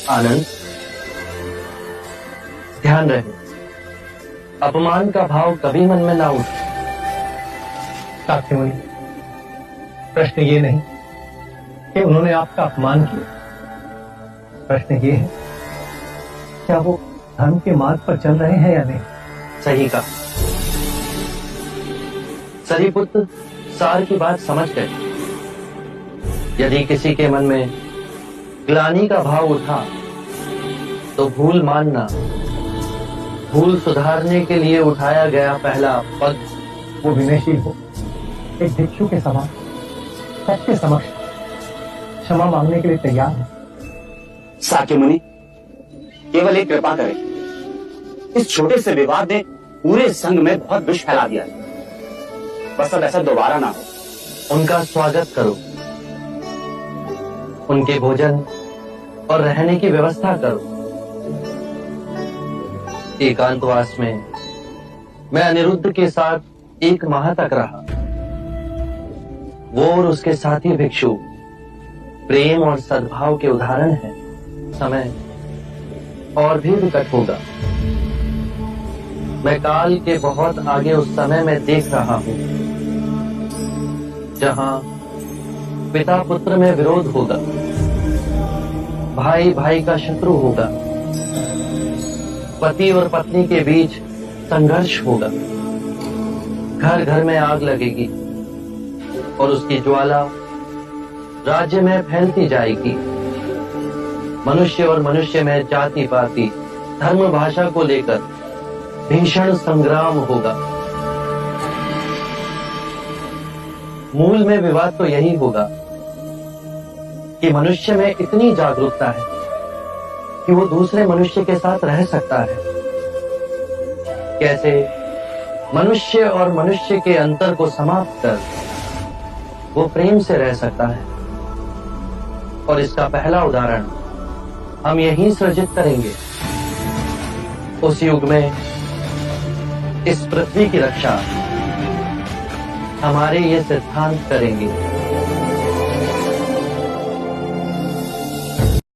आनंद, ध्यान रहे, अपमान का भाव कभी मन में ना उठे। साक्षी मुनि, प्रश्न ये नहीं कि उन्होंने आपका अपमान किया, प्रश्न ये है क्या वो धर्म के मार्ग पर चल रहे हैं या नहीं। सही कहा। सरीपुत्र सार की बात समझ गए। यदि किसी के मन में ग्लानि का भाव उठा तो भूल मानना, भूल सुधारने के लिए उठाया गया पहला पग वो विनयशील हो, एक भिक्षु के समान सबके समक्ष क्षमा मांगने के लिए तैयार है। साक्य मुनि, केवल एक कृपा करें, इस छोटे से विवाद ने पूरे संघ में बहुत विष फैला दिया है। बस अब ऐसा दोबारा ना हो। उनका स्वागत करो, उनके भोजन और रहने की व्यवस्था करो। एकांतवास में मैं अनिरुद्ध के साथ 1 माह तक रहा। वो और उसके साथी भिक्षु प्रेम और सद्भाव के उदाहरण हैं। समय और भी विकट होगा। मैं काल के बहुत आगे उस समय में देख रहा हूं जहां पिता पुत्र में विरोध होगा, भाई भाई का शत्रु होगा, पति और पत्नी के बीच संघर्ष होगा, घर घर में आग लगेगी और उसकी ज्वाला राज्य में फैलती जाएगी। मनुष्य और मनुष्य में जाति पाति धर्म भाषा को लेकर भीषण संग्राम होगा। मूल में विवाद तो यही होगा कि मनुष्य में इतनी जागरूकता है कि वो दूसरे मनुष्य के साथ रह सकता है। कैसे मनुष्य और मनुष्य के अंतर को समाप्त कर वो प्रेम से रह सकता है। और इसका पहला उदाहरण हम यहीं सृजित करेंगे। उस युग में इस पृथ्वी की रक्षा हमारे ये सिद्धांत करेंगे।